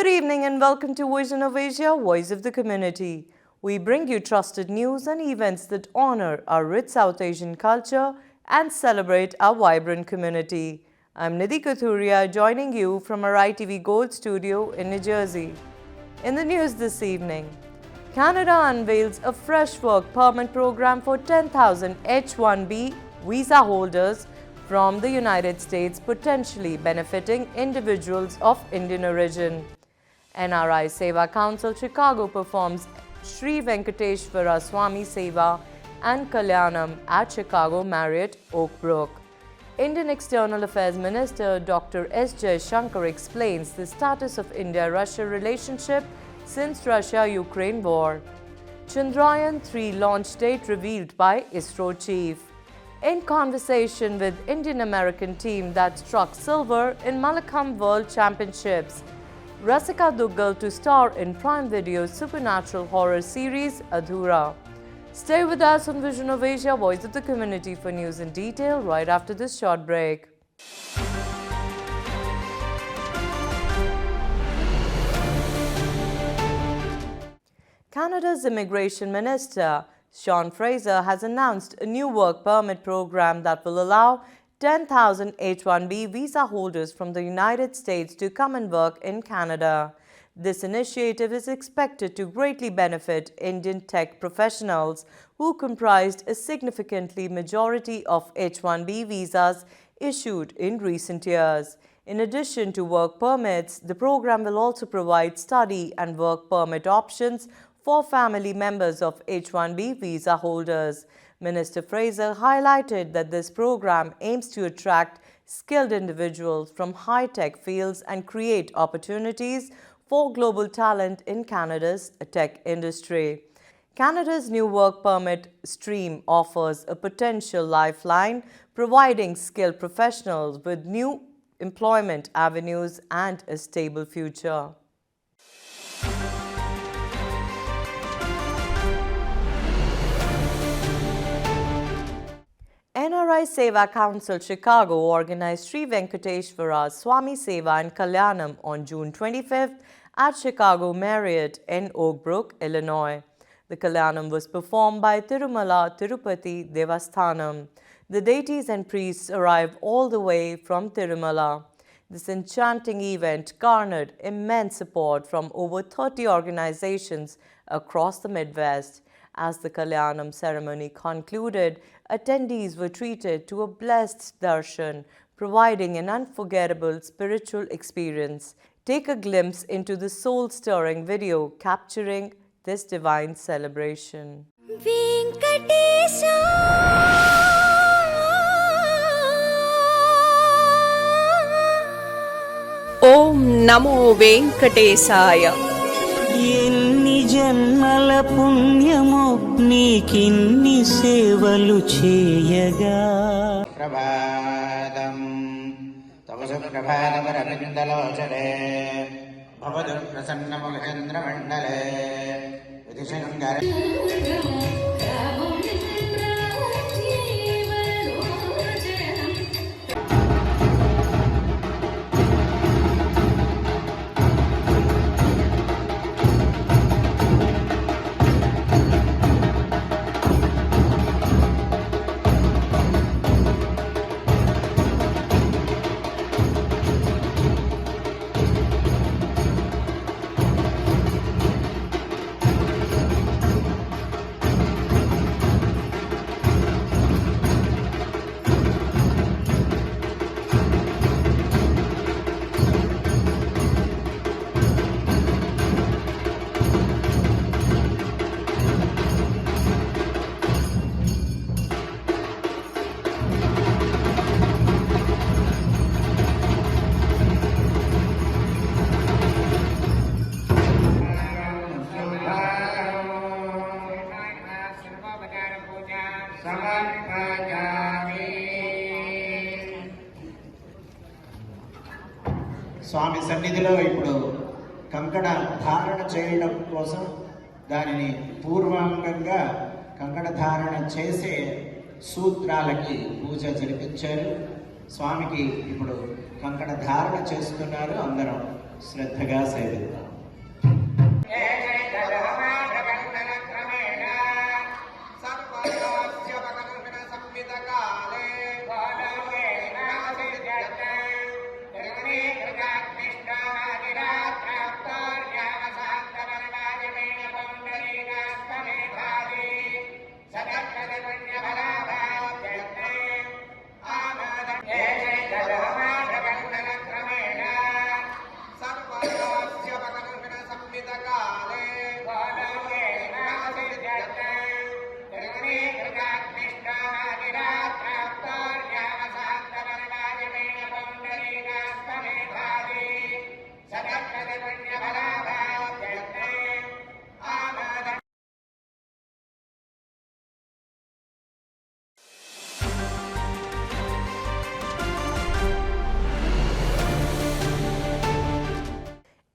Good evening and welcome to Vision of Asia, Voice of the Community. We bring you trusted news and events that honor our rich South Asian culture and celebrate our vibrant community. I'm Nidhi Kathuria, joining you from our ITV Gold studio in New Jersey. In the news this evening, Canada unveils a fresh work permit program for 10,000 H-1B visa holders from the United States, potentially benefiting individuals of Indian origin. NRI Seva Council Chicago performs Sri Venkateshwara Swami Seva and Kalyanam at Chicago Marriott Oakbrook. Indian External Affairs Minister Dr. S. Jaishankar explains the status of India-Russia relationship since Russia-Ukraine war. Chandrayaan-3 launch date revealed by ISRO chief. In conversation with Indian-American team that struck silver in Malakhamb World Championships, Rasika Duggal to star in Prime Video's supernatural horror series Adhura. Stay with us on Vision of Asia, Voice of the Community for news in detail right after this short break. Canada's Immigration Minister, Sean Fraser, has announced a new work permit program that will allow 10,000 H-1B visa holders from the United States to come and work in Canada. This initiative is expected to greatly benefit Indian tech professionals who comprised a significantly majority of H-1B visas issued in recent years. In addition to work permits, the program will also provide study and work permit options for family members of H-1B visa holders. Minister Fraser highlighted that this program aims to attract skilled individuals from high-tech fields and create opportunities for global talent in Canada's tech industry. Canada's new work permit stream offers a potential lifeline, providing skilled professionals with new employment avenues and a stable future. NRI Seva Council Chicago organized Sri Venkateshwara Swami Seva and Kalyanam on June 25th at Chicago Marriott in Oakbrook, Illinois. The Kalyanam was performed by Tirumala Tirupati Devasthanam. The deities and priests arrived all the way from Tirumala. This enchanting event garnered immense support from over 30 organizations across the Midwest. As the Kalyanam ceremony concluded, attendees were treated to a blessed darshan, providing an unforgettable spiritual experience. Take a glimpse into the soul-stirring video capturing this divine celebration. Om Namo Venkatesaya. ఎన్ని జన్మల పుణ్యమో నీకిన్ని సేవలు చేయగా ప్రభాతం తపసు ప్రభాతమరవిందలోచనే భవదు ప్రసన్నమహేంద్రమండలే విధిశంకర స్వామి సన్నిధిలో ఇప్పుడు కంకణ ధారణ చేయడం కోసం దానిని పూర్వాంగంగా కంకణ ధారణ చేసే సూత్రాలకి పూజ జరిపించారు. స్వామికి ఇప్పుడు కంకణ ధారణ చేస్తున్నారు. అందరం శ్రద్ధగా సేవిద్దాం.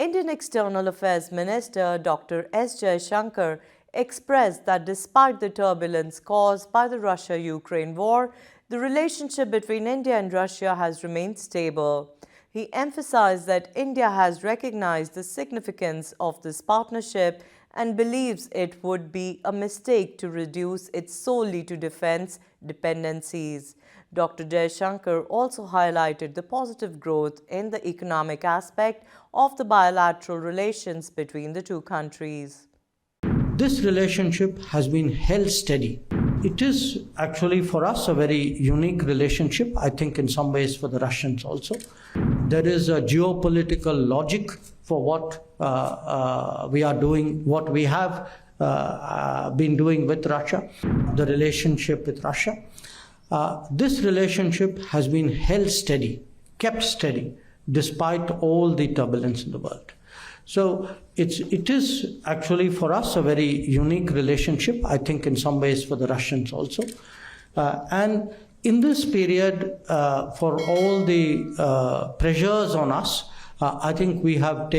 Indian External Affairs Minister Dr. S. Jaishankar expressed that despite the turbulence caused by the Russia-Ukraine war, the relationship between India and Russia has remained stable. He emphasized that India has recognized the significance of this partnership and believes it would be a mistake to reduce it solely to defense dependencies. Dr. Jaishankar also highlighted the positive growth in the economic aspect of the bilateral relations between the two countries. This relationship has been held steady. It is actually for us a very unique relationship, I think in some ways for the Russians also. There is a geopolitical logic for what we are doing, what we have been doing with Russia, the relationship with Russia. This relationship has been held steady, kept steady, despite all the turbulence in the world. So it is actually for us a very unique relationship, I think in some ways for the Russians also. And in this period, for all the pressures on us, I think we have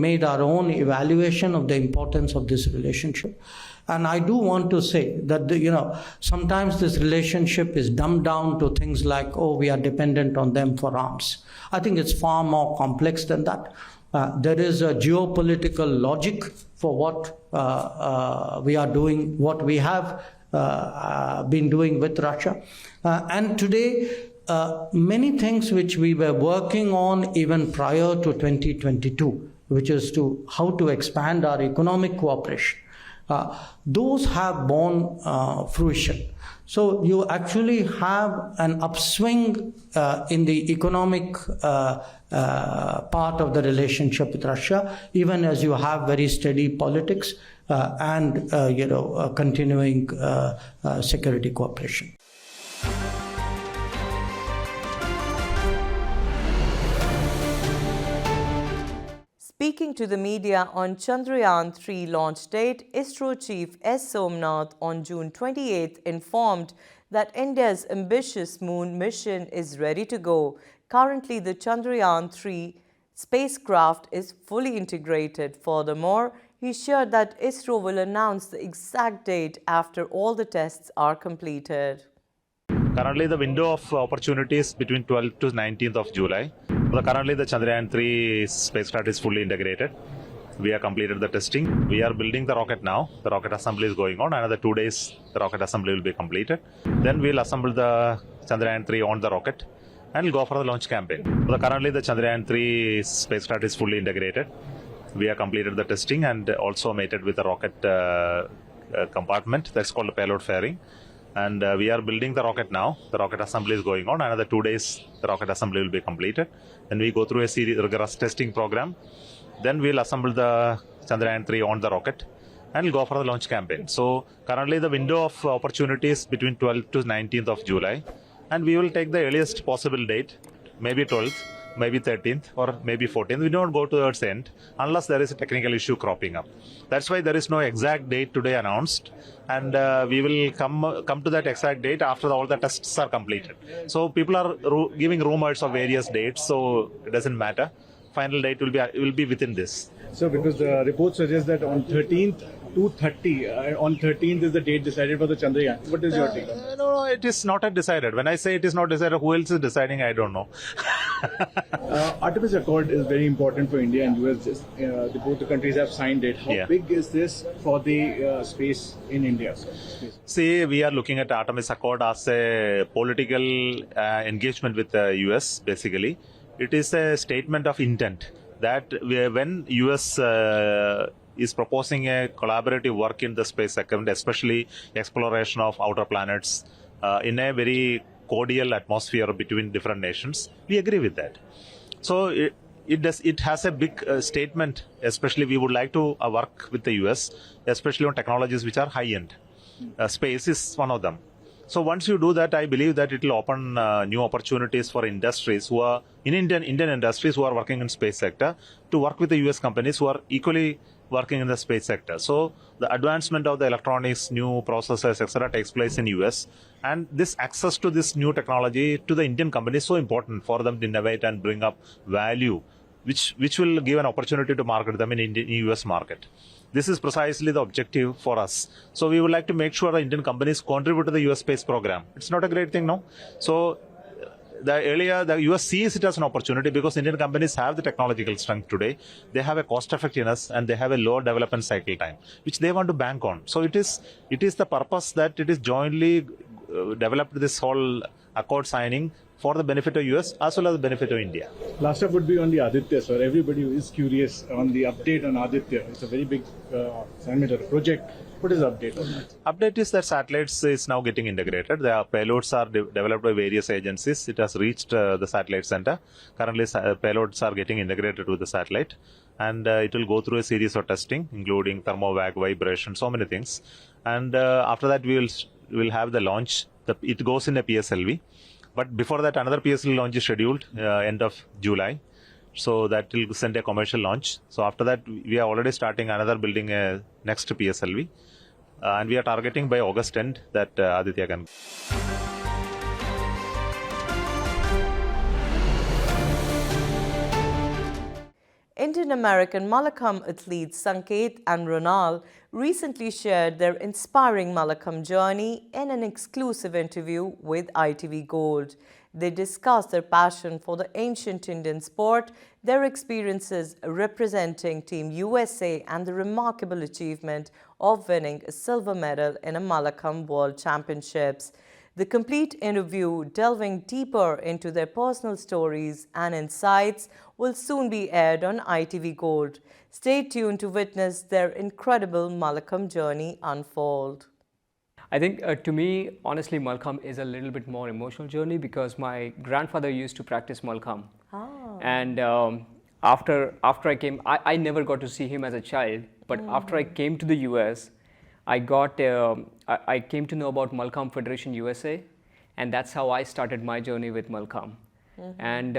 made our own evaluation of the importance of this relationship. And I do want to say that, sometimes this relationship is dumbed down to things like, oh, we are dependent on them for arms. I think it's far more complex than that. There is a geopolitical logic for what we are doing, what we have been doing with Russia. And today, many things which we were working on even prior to 2022, which is to how to expand our economic cooperation, those have borne fruition. So you actually have an upswing in the economic part of the relationship with Russia, even as you have very steady politics and continuing security cooperation. Speaking to the media on Chandrayaan-3 launch date, ISRO Chief S. Somnath on June 28 informed that India's ambitious moon mission is ready to go. Currently, the Chandrayaan-3 spacecraft is fully integrated. Furthermore, he shared that ISRO will announce the exact date after all the tests are completed. Currently, the window of opportunity is between 12th to 19th of July. Currently, the Chandrayaan-3 spacecraft is fully integrated. We have completed the testing. We are building the rocket now. The rocket assembly is going on. Another 2 days, the rocket assembly will be completed. Then we'll assemble the Chandrayaan-3 on the rocket and go for the launch campaign. Currently, the Chandrayaan-3 spacecraft is fully integrated. We have completed the testing and also mated with the rocket compartment. That's called the payload fairing. And we are building the rocket now. The rocket assembly is going on. Another 2 days, the rocket assembly will be completed. Then we go through a rigorous testing program. Then we'll assemble the Chandrayaan-3 on the rocket and go for the launch campaign. So currently the window of opportunity is between 12th to 19th of July. And we will take the earliest possible date, maybe 12th, maybe 13th, or maybe 14th. We don't go towards the end unless there is a technical issue cropping up. That's why there is no exact date today announced. And we will come to that exact date after all the tests are completed. So people are giving rumors of various dates, so it doesn't matter. Final date will be within this. So because the report suggests that on 13th 2:30 on 13th is the date decided for the Chandrayaan. What is your take on that? No, it is not yet decided. When I say it is not decided, who else is deciding? I don't know. Artemis Accord is very important for India and US. Both the countries have signed it. How Yeah. big is this for the space in India? See, we are looking at Artemis Accord as a political engagement with the US, basically. It is a statement of intent that when US is proposing a collaborative work in the space sector, especially exploration of outer planets in a very cordial atmosphere between different nations, we agree with that. So it has a big statement, especially we would like to work with the US, especially on technologies which are high-end. Space is one of them. So once you do that, I believe that it will open new opportunities for industries who are in Indian industries who are working in space sector to work with the US companies who are equally working in the space sector. So the advancement of the electronics, new processors, etc., takes place in US, and this access to this new technology to the Indian companies is so important for them to innovate and bring up value, which will give an opportunity to market them in US market. This is precisely the objective for us. So we would like to make sure the Indian companies contribute to the US space program. It's not a great thing, no? So the US sees it as an opportunity because Indian companies have the technological strength today. They have a cost effectiveness and they have a low development cycle time, which they want to bank on. So it is the purpose that it is jointly developed this whole accord signing for the benefit of US as well as the benefit of India. Last up would be on the Aditya, sir. Everybody is curious on the update on Aditya. It's a very big project. What is the update on that? Update is that satellites is now getting integrated. The payloads are developed by various agencies. It has reached the satellite center. Currently, payloads are getting integrated with the satellite, and it will go through a series of testing, including thermovag, vibration, so many things. And after that, we will have the launch. It goes in a PSLV. But before that, another PSLV launch is scheduled end of July. So that will send a commercial launch. So after that, we are already starting building a next PSLV. And we are targeting by August end that Aditya can. Indian-American Malakhamb athletes Sanket and Ronal recently shared their inspiring Malakhamb journey in an exclusive interview with ITV Gold. They discussed their passion for the ancient Indian sport, their experiences representing Team USA, and the remarkable achievement of winning a silver medal in a Malakhamb World Championships. The complete interview, delving deeper into their personal stories and insights, will soon be aired on ITV Gold. Stay tuned to witness their incredible Malakhamb journey unfold. I think to me, honestly, Malakhamb is a little bit more emotional journey because my grandfather used to practice Malakhamb. And after I came, I never got to see him as a child, but after I came to the US, I came to know about Malakhamb Federation USA, and that's how I started my journey with Malakhamb. And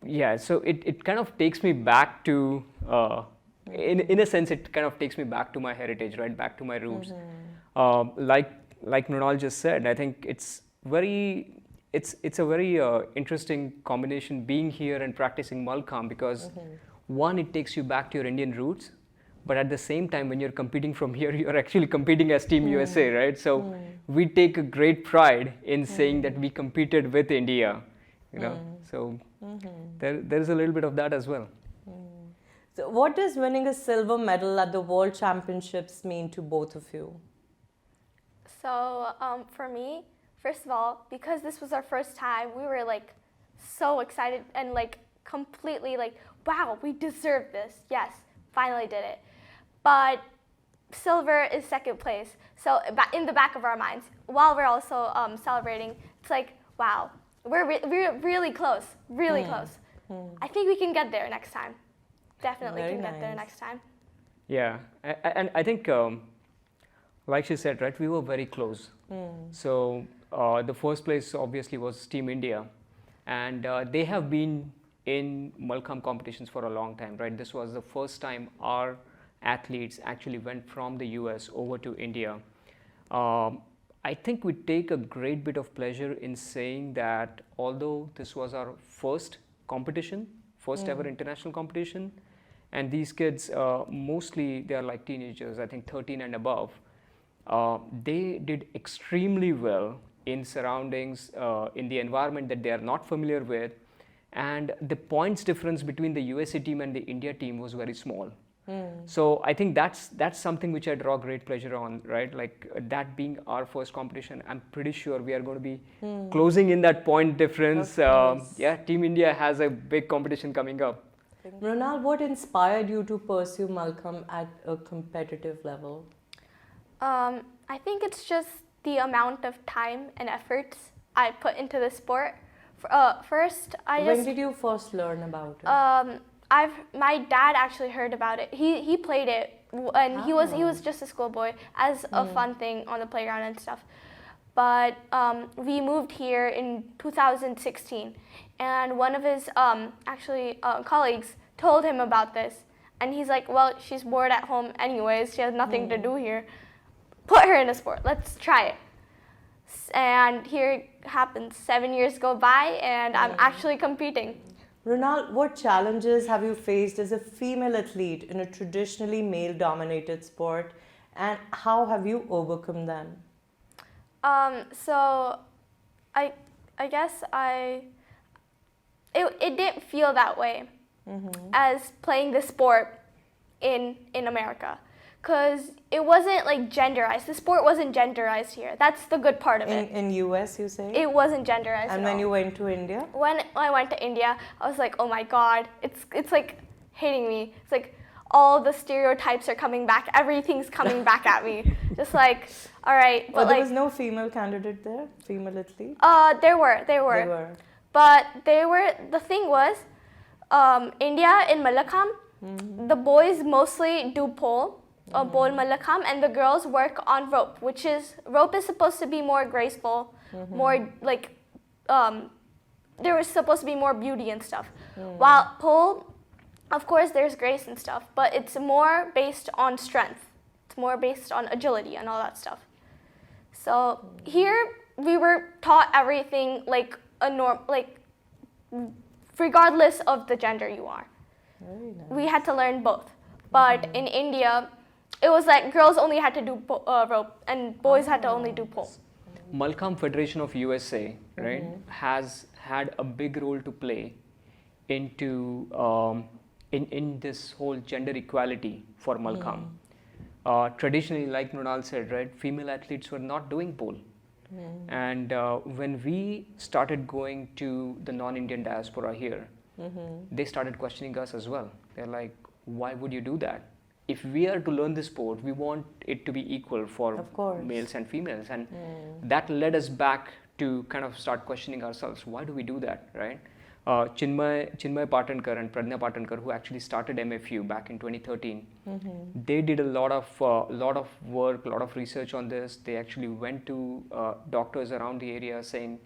yeah, so it kind of takes me back to, in a sense, it kind of takes me back to my heritage, right, back to my roots. Like Mrinal just said, I think it's a very interesting combination being here and practicing Malakhamb because one, it takes you back to your Indian roots, but at the same time, when you're competing from here, you're actually competing as Team USA, right? So we take a great pride in saying that we competed with India, you know. So there's a little bit of that as well. So what does winning a silver medal at the World Championships mean to both of you? So for me, first of all, because this was our first time, we were like so excited and like completely like, wow, we deserve this. Yes, finally did it. But silver is second place. So in the back of our minds, while we're also celebrating, it's like, wow, we're really close, really close. I think we can get there next time. Definitely Very can get there nice. next time. Yeah, and I think, like she said, right, we were very close. So the first place obviously was Team India, and they have been in Malakhamb competitions for a long time, right? This was the first time our athletes actually went from the US over to India. I think we take a great bit of pleasure in saying that although this was our first competition, first ever international competition, And these kids, mostly they are like teenagers, I think 13 and above. They did extremely well in surroundings, in the environment that they are not familiar with, and the points difference between the USA team and the India team was very small. So I think that's something which I draw great pleasure on, right? Like that being our first competition, I'm pretty sure we are going to be closing in that point difference. Yeah, Team India has a big competition coming up. Mrunal, what inspired you to pursue Malcolm at a competitive level? I think it's just the amount of time and efforts I put into the sport. First, When did you first learn about it? My dad actually heard about it. He played it, and he was just a schoolboy as a fun thing on the playground and stuff. But we moved here in 2016, and one of his colleagues told him about this, and he's like, "Well, she's bored at home anyways. She has nothing to do here. Put her in a sport. Let's try it." And here it happens. 7 years go by, and I'm actually competing. Mrunal, what challenges have you faced as a female athlete in a traditionally male-dominated sport, and how have you overcome them? So I guess it didn't feel that way as playing the sport in America, because it wasn't like genderized. The sport wasn't genderized here. That's the good part of it. In US, you say? It wasn't genderized. And at when all. you went to India? When I went to India, I was like, oh my God, it's like hitting me. It's like all the stereotypes are coming back. Everything's coming back at me. Just like, all right. But There was no female candidate there? Female athlete? There were. But the thing was, India in Mallakhamb, the boys mostly do pole Mallakhamb, and the girls work on rope, rope is supposed to be more graceful, more like, there was supposed to be more beauty and stuff. While pole, of course, there's grace and stuff, but it's more based on strength. It's more based on agility and all that stuff. So here we were taught everything like regardless of the gender you are. Very nice. We had to learn both. But in India, it was like girls only had to do rope and boys had to only do pole. Malcolm Federation of USA, right, has had a big role to play into in this whole gender equality for Malcolm. Traditionally, like Mrunal said, right, female athletes were not doing pole. And when we started going to the non-Indian diaspora here, they started questioning us as well. They're like, why would you do that? If we are to learn this sport, we want it to be equal for males and females. And that led us back to kind of start questioning ourselves. Why do we do that, right? Chinmay Patankar and Pradnya Patankar, who actually started MFU back in 2013, they did a lot of work, a lot of research on this. They actually went to doctors around the area saying,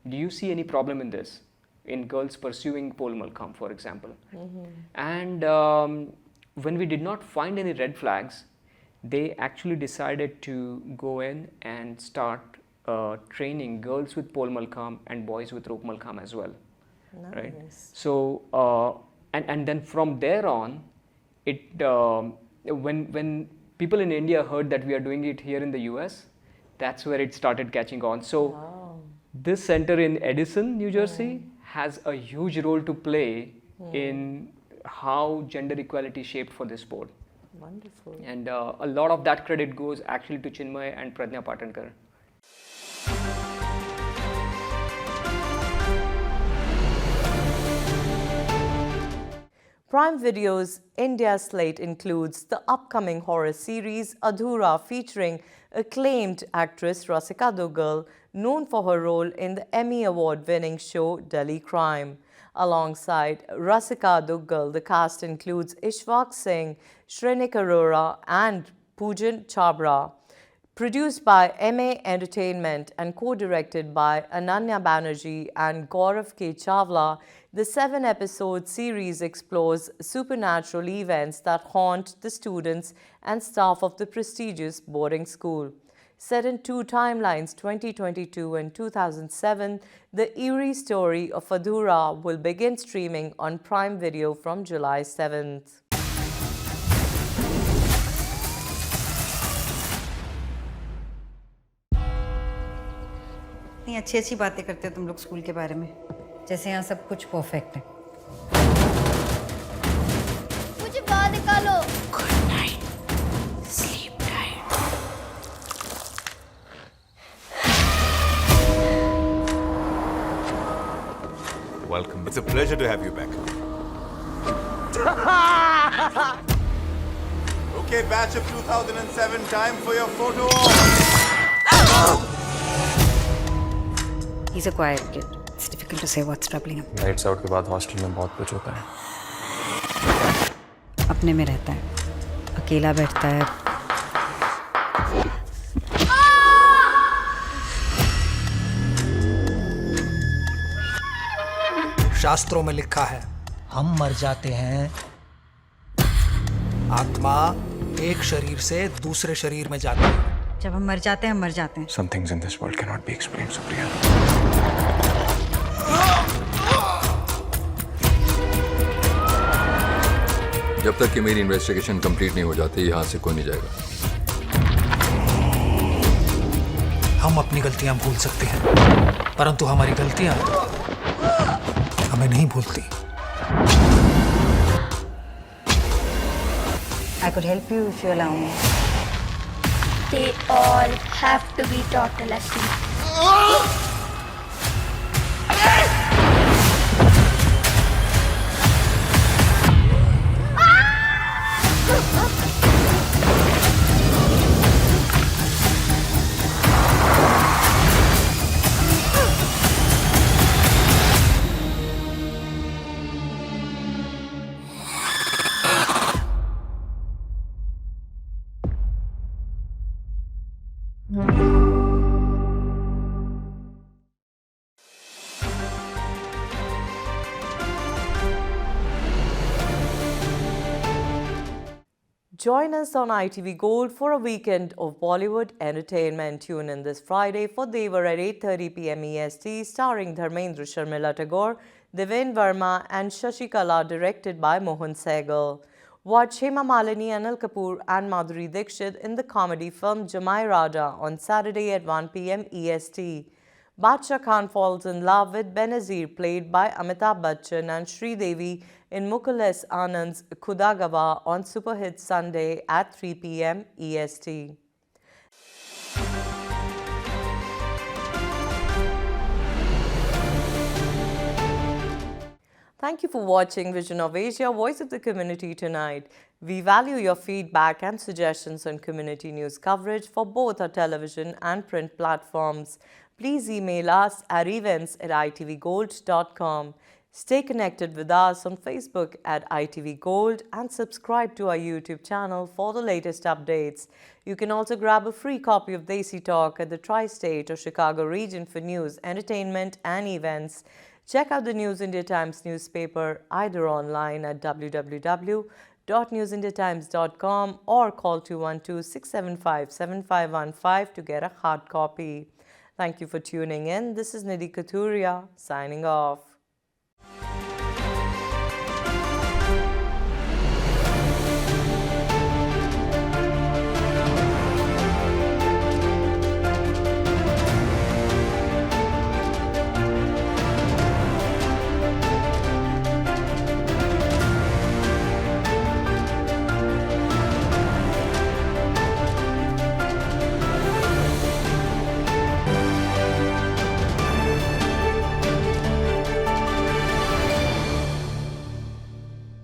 do you see any problem in this? In girls pursuing pole Malcolm, for example. And when we did not find any red flags, they actually decided to go in and start training girls with pole Malcolm and boys with rope Malcolm as well. Nice. Right? So, and then from there on, when people in India heard that we are doing it here in the US, that's where it started catching on. So, this center in Edison, New Jersey, has a huge role to play in how gender equality shaped for this sport. Wonderful. And a lot of that credit goes actually to Chinmay and Pradnya Patankar. Prime Video's India slate includes the upcoming horror series Adhura, featuring acclaimed actress Rasika Duggal, known for her role in the Emmy Award-winning show Delhi Crime. Alongside Rasika Duggal, the cast includes Ishwak Singh, Shrenik Arora, and Poojan Chabra. Produced by MA Entertainment and co-directed by Ananya Banerjee and Gaurav K. Chawla, the 7-episode series explores supernatural events that haunt the students and staff of the prestigious boarding school. Set in two timelines, 2022 and 2007, the eerie story of Adhura will begin streaming on Prime Video from July 7th. कितनी अच्छी अच्छी बातें करते हो तुम लोग school के बारे में, जैसे यहाँ सब कुछ परफेक्ट है। मुझे बाहर निकालो। Welcome. It's a pleasure to have you back. Okay, batch of 2007, time for your photo. He's a quiet kid. It's difficult to say what's troubling him. Lights out के बाद हॉस्टल में बहुत कुछ होता है। अपने में रहता है, अकेला बैठता है। शास्त्रों में लिखा है, हम मर जाते हैं, आत्मा एक शरीर से दूसरे शरीर में जाती है। जब हम मर जाते हैं, हम मर जाते हैं। Some things in this world cannot be explained, Supriya. जब तक कि मेरी इन्वेस्टिगेशन कंप्लीट नहीं हो जाती, यहाँ से कोई नहीं जाएगा। हम अपनी गलतियां भूल सकते हैं, परंतु हमारी गलतियां हमें नहीं भूलती। I could help you if you allow me. They all have to be taught a lesson. Join us on ITV Gold for a weekend of Bollywood entertainment. Tune in this Friday for Devar at 8:30 p.m. EST, starring Dharmendra Sharmila Tagore, Devendra Verma and Shashikala, directed by Mohan Sehgal. Watch Hema Malini, Anil Kapoor and Madhuri Dixit in the comedy film Jamai Raja on Saturday at 1 p.m. EST. Badshah Khan falls in love with Benazir, played by Amitabh Bachchan, and Sridevi in Mukul S. Anand's Khudagawa on Superhit Sunday at 3 p.m. EST. Thank you for watching Vision of Asia, Voice of the Community tonight. We value your feedback and suggestions on community news coverage for both our television and print platforms. Please email us at events@itvgold.com. Stay connected with us on Facebook at ITV Gold and subscribe to our YouTube channel for the latest updates. You can also grab a free copy of Desi Talk at the Tri-State or Chicago region for news, entertainment and events. Check out the News India Times newspaper either online at www.newsindiatimes.com or call 212-675-7515 to get a hard copy. Thank you for tuning in. This is Nidhi Katuria signing off.